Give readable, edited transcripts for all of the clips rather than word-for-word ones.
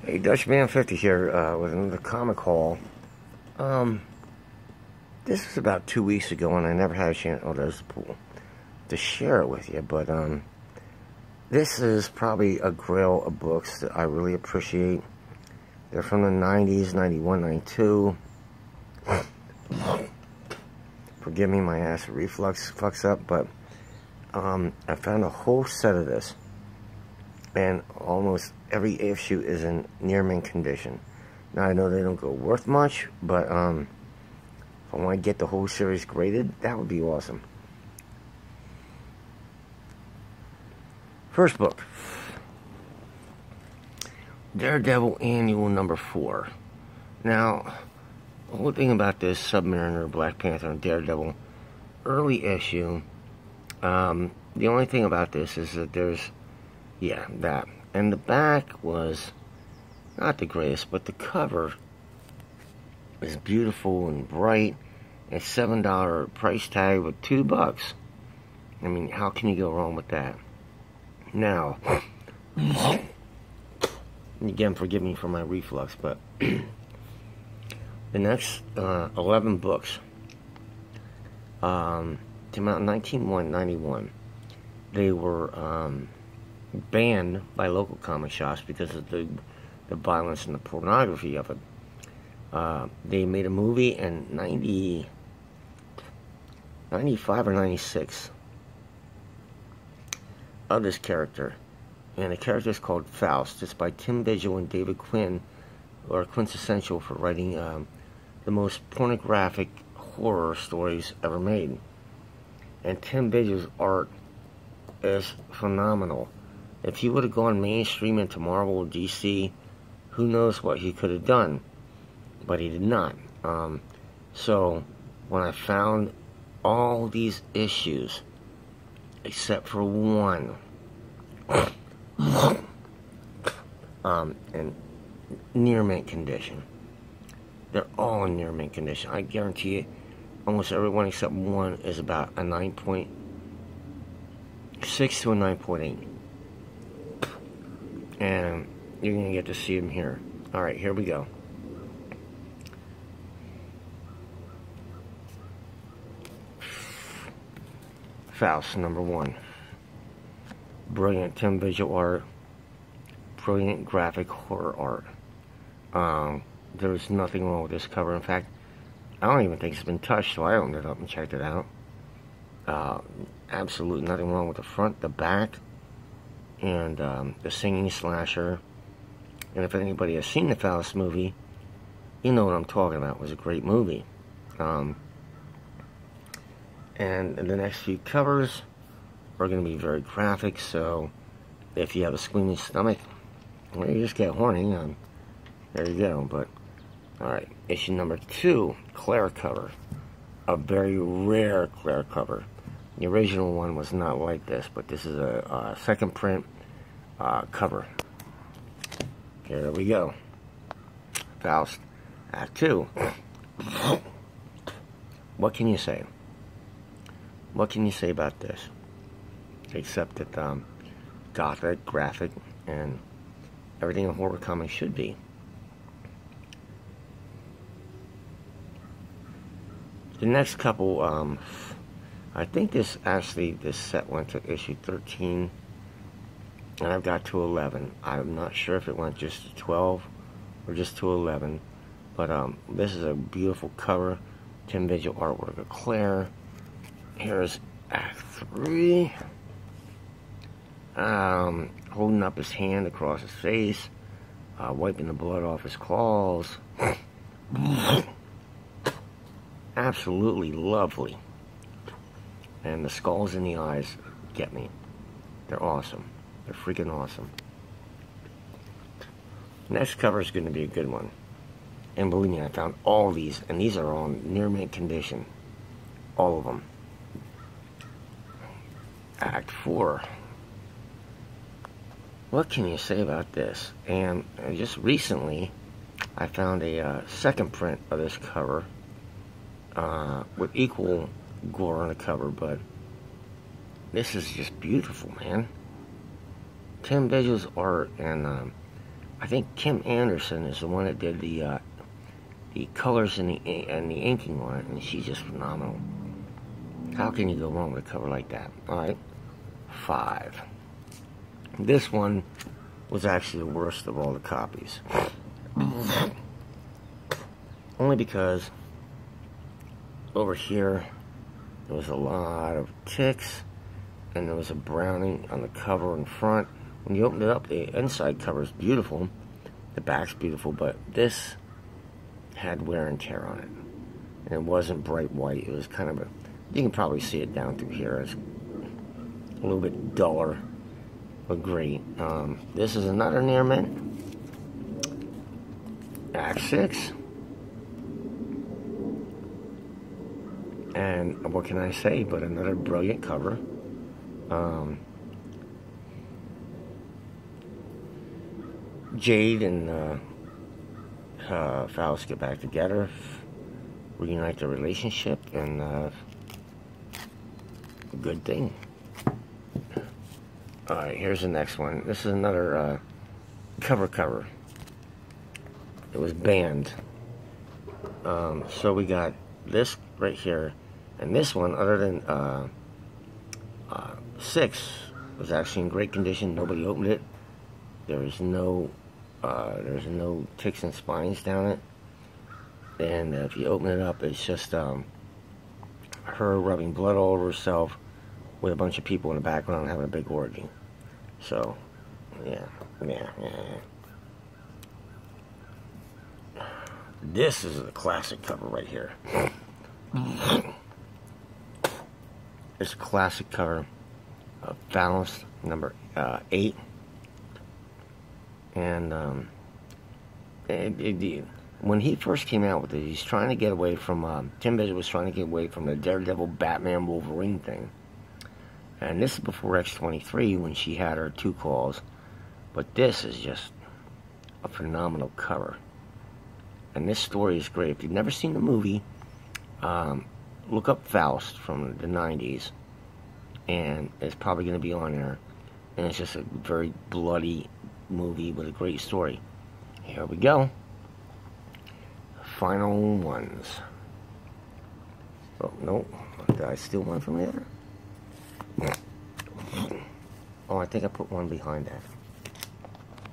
Hey, Dutchman 50 here with another comic haul. This was about 2 weeks ago, and I never had a chance. Oh, there's the pool to share it with you. But this is probably a grail of books that I really appreciate. They're from the 90s, 91, 92. Forgive me, my acid reflux fucks up, but I found a whole set of this, and almost every issue is in near mint condition. Now, I know they don't go worth much, but if I want to get the whole series graded, that would be awesome. First book, Daredevil Annual number 4. Now, the whole thing about this, Submariner, Black Panther, and Daredevil early issue, the only thing about this is that there's, yeah, that. And the back was not the greatest, but the cover is beautiful and bright. And $7 price tag with $2. I mean, how can you go wrong with that? Now, again, forgive me for my reflux, but the next 11 books came out in 1991. They were banned by local comic shops because of the violence and the pornography of it. They made a movie in 95 or 96 of this character, and the character is called Faust. It's by Tim Vigil and David Quinn, who are quintessential for writing the most pornographic horror stories ever made. And Tim Vigil's art is phenomenal. If he would have gone mainstream into Marvel or DC, who knows what he could have done. But he did not. So, when I found all these issues, except for one, in near mint condition. They're all in near mint condition. I guarantee you, almost everyone except one is about a 9.6 to a 9.8. And you're going to get to see them here. Alright, here we go. Faust, number 1. Brilliant Tim Vigil art. Brilliant graphic horror art. There's nothing wrong with this cover. In fact, I don't even think it's been touched, so I opened it up and checked it out. Absolutely nothing wrong with the front, the back, and the singing slasher. And if anybody has seen the Faust movie, you know what I'm talking about. It was a great movie. And the next few covers are going to be very graphic, so if you have a squeamy stomach, well, you just get horny, there you go. But, alright, issue number 2, Claire cover. A very rare Claire cover. The original one was not like this, but this is a second print cover. Here we go. Faust, Act 2. What can you say? What can you say about this? Except that gothic, graphic, and everything a horror comic should be. The next couple, I think this set went to issue 13, and I've got to 11. I'm not sure if it went just to 12 or just to 11, but this is a beautiful cover. Tim Vigil artwork of Claire. Here's Act 3. Holding up his hand across his face, wiping the blood off his claws. Absolutely lovely. And the skulls in the eyes get me. They're awesome. They're freaking awesome. Next cover is going to be a good one. And believe me, I found all these, and these are all in near mint condition. All of them. Act 4. What can you say about this? And just recently, I found a second print of this cover with equal gore on the cover, but this is just beautiful, man. Tim Vigil's art, and I think Kim Anderson is the one that did the colors and the inking on it, and she's just phenomenal. How can you go wrong with a cover like that? All right, 5. This one was actually the worst of all the copies. Only because over here there was a lot of ticks, and there was a browning on the cover in front. When you open it up, the inside cover is beautiful, the back's beautiful, but this had wear and tear on it. And it wasn't bright white. It was kind of a, you can probably see it down through here. It's a little bit duller, but great. This is another near mint. Act 6. And what can I say but another brilliant cover. Jade and Faust get back together, reunite their relationship, and a good thing. Alright, here's the next one. This is another cover. It was banned. So we got this right here, and this one, other than 6, was actually in great condition. Nobody opened it. There's no ticks and spines down it, and if you open it up, it's just her rubbing blood all over herself with a bunch of people in the background having a big orgy. So, yeah. This is a classic cover right here. It's a classic cover of Faust, number 8. And when he first came out with it, he's trying to get away from, Tim Bishop was trying to get away from the Daredevil, Batman, Wolverine thing. And this is before X-23, when she had her 2 calls. But this is just a phenomenal cover. And this story is great. If you've never seen the movie, look up Faust from the 90s. And it's probably going to be on there. And it's just a very bloody movie with a great story. Here we go. Final ones. Oh, no. Did I steal one from there? Oh, I think I put one behind that.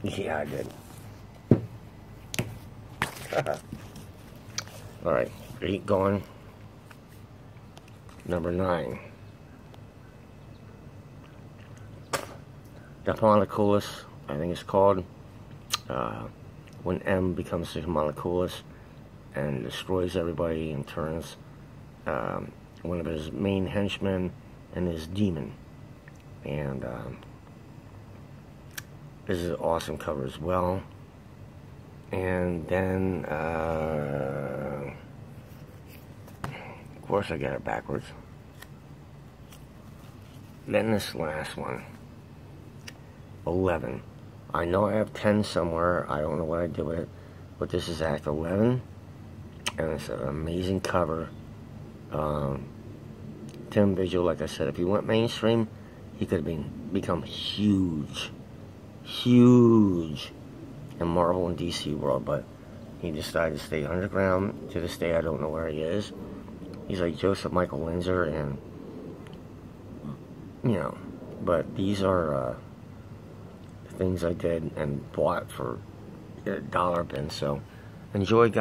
Yeah, I did. Alright, keep going. Number 9. The Homunculus, I think it's called. When M becomes the Homunculus and destroys everybody and turns one of his main henchmen and his demon. And this is an awesome cover as well. And then, of course I got it backwards. Then this last one, 11. I know I have 10 somewhere. I don't know what I did with it. But this is Act 11. And it's an amazing cover. Tim Vigil, like I said, if he went mainstream, he could have become huge in Marvel and DC world, but he decided to stay underground. To this day, I don't know where he is. He's like Joseph Michael Linzer, and you know, but these are things I did and bought for $1 bin. So enjoy, guys.